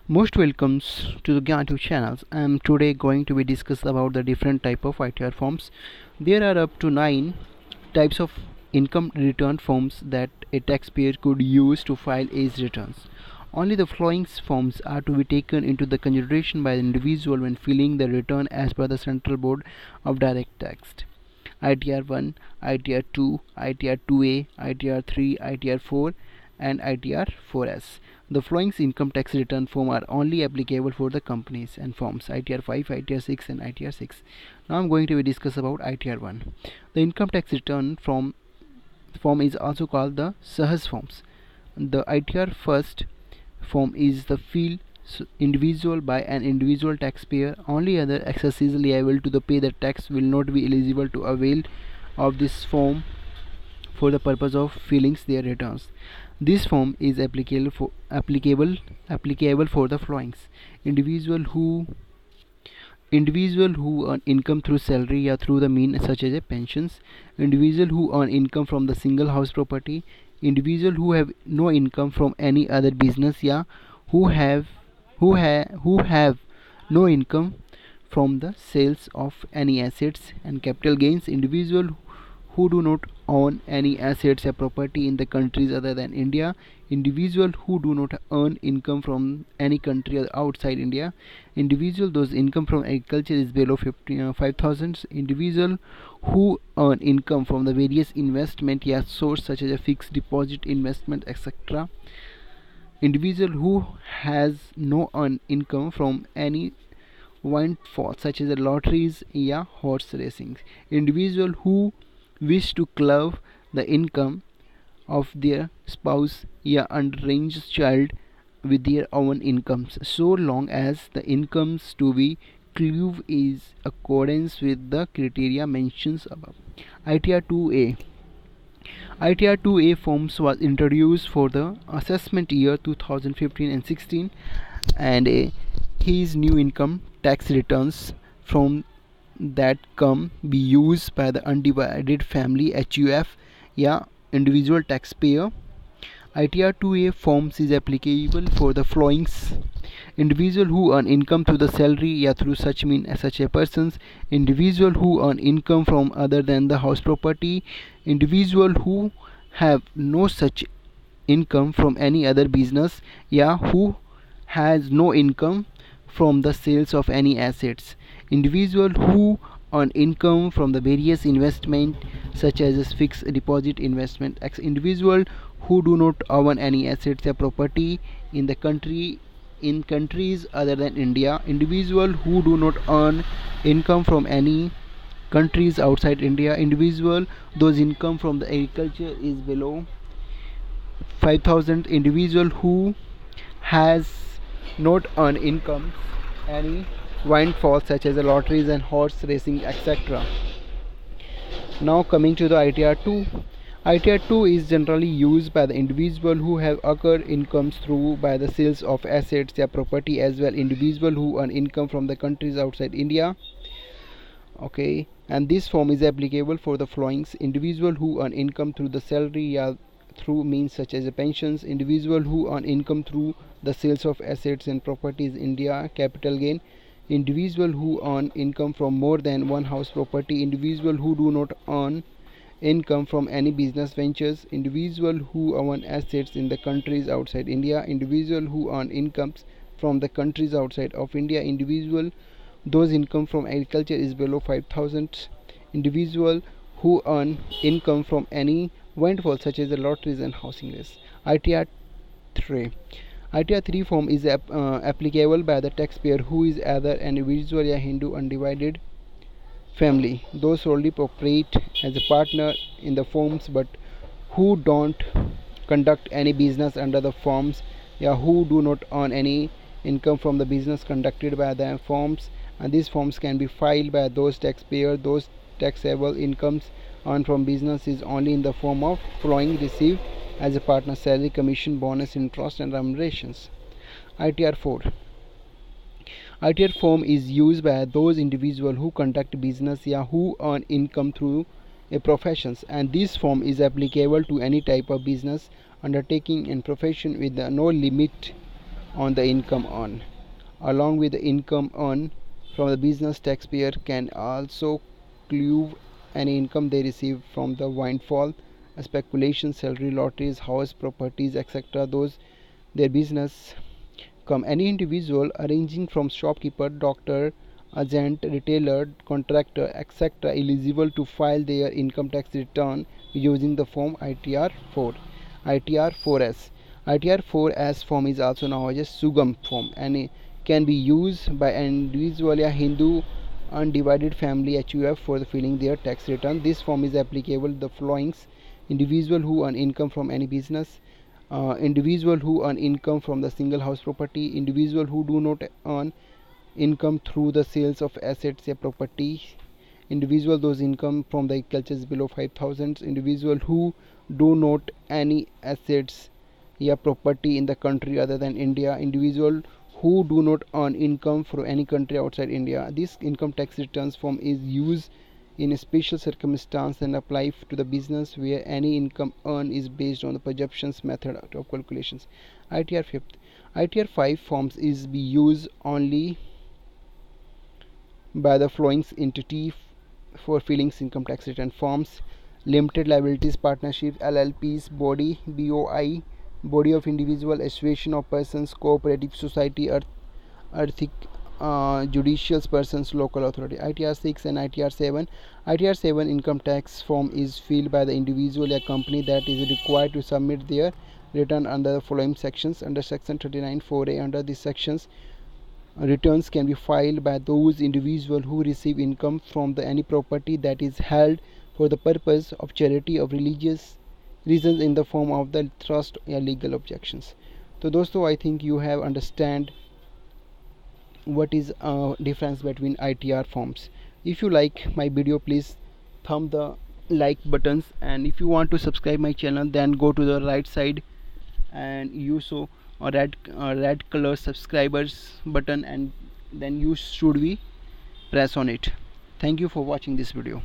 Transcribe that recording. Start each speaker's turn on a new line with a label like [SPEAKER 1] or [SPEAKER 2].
[SPEAKER 1] Most welcomes to the Gyan channels. I am today going to be discuss about the different type of ITR forms. There are up to 9 types of income return forms that a taxpayer could use to file his returns. Only the following forms are to be taken into the consideration by the individual when filing the return as per the Central Board of Direct Tax. ITR 1, ITR 2, ITR 2A, ITR 3, ITR 4 and ITR 4S. The following income tax return form are only applicable for the companies and firms: ITR 5, ITR 6 and ITR 6. Now I am going to discuss about ITR 1. The income tax return form is also called the Sahas forms. The ITR first form is the field individual by an individual taxpayer. Only other accesses liable to the pay the tax will not be eligible to avail of this form for the purpose of filing their returns. This form is applicable for the following: individual who earn income through salary or through the means such as pensions, individual who earn income from the single house property, individual who have no income from any other business, who have no income from the sales of any assets and capital gains, individual who do not own any assets or property in the countries other than India, individual who do not earn income from any country outside India, individual those income from agriculture is below 5,000, individual who earn income from the various investment source such as a fixed deposit, investment, etc. Individual who has no earn income from any windfall such as lotteries or horse racing, individual who wish to club the income of their spouse or underage child with their own incomes, so long as the incomes to be club is accordance with the criteria mentioned above. ITR 2A. ITR 2A forms was introduced for the assessment year 2015 and 16, and his new income tax returns from that come be used by the undivided family HUF individual taxpayer. ITR 2A forms is applicable for the following: individual who earn income through the salary through such mean as such a persons, individual who earn income from other than the house property, individual who have no such income from any other business, who has no income from the sales of any assets, individual who earn income from the various investment such as fixed deposit, investment, individual who do not own any assets or property in countries other than India, individual who do not earn income from any countries outside India, individual those income from the agriculture is below 5,000, individual who has not earned income any windfall such as lotteries and horse racing, etc. Now coming to the ITR 2. ITR 2 is generally used by the individual who have occurred incomes through by the sales of assets or property, as well individual who earn income from the countries outside India. Okay, and this form is applicable for the following: individual who earn income through the salary through means such as pensions, individual who earn income through the sales of assets and properties India, capital gain, individual who earn income from more than one house property, individual who do not earn income from any business ventures, individual who own assets in the countries outside India, individual who earn incomes from the countries outside of India, individual those income from agriculture is below 5,000, individual who earn income from any windfall such as the lotteries and housing race. ITR 3. ITR 3 form is applicable by the taxpayer who is either an individual or Hindu undivided family, those solely operate as a partner in the firms but who don't conduct any business under the firms, who do not earn any income from the business conducted by the firms, and these forms can be filed by those taxpayers those taxable incomes earned from business is only in the form of following received as a partner: salary, commission, bonus, interest and remunerations. ITR 4. ITR form is used by those individuals who conduct business who earn income through a professions, and this form is applicable to any type of business undertaking and profession with no limit on the income earned. Along with the income earned from the business, taxpayer can also claim any income they receive from the windfall, speculation, salary, lotteries, house properties, etc. Those their business come. Any individual arranging from shopkeeper, doctor, agent, retailer, contractor, etc. eligible to file their income tax return using the form ITR 4. ITR 4S. ITR 4S form is also known as Sugam form and can be used by an individual, a Hindu undivided family HUF for filing their tax return. This form is applicable to the following: individual who earn income from any business, individual who earn income from the single house property, individual who do not earn income through the sales of assets or property, individual those income from the agriculture is below 5,000, individual who do not any assets or property in the country other than India, individual who do not earn income from any country outside India. This income tax returns form is used in a special circumstance and apply to the business where any income earned is based on the projections method of calculations. ITR 5. ITR 5 forms is be used only by the following entity for filing income tax return forms: limited liabilities partnerships, LLPs, BOI, body of individual, association of persons, cooperative society, earthic judicial persons, local authority. ITR 6 and ITR 7. ITR 7 income tax form is filled by the individual or company that is required to submit their return under the following sections. Under section 39 4A, under these sections, returns can be filed by those individuals who receive income from any property that is held for the purpose of charity of religious reasons in the form of the trust or legal objections. So दोस्तों, I think you have understand what is difference between ITR forms. If you like my video, please thumb the like buttons, and if you want to subscribe my channel, then go to the right side and you saw a red color subscribers button, and then you should be press on it. Thank you for watching this video.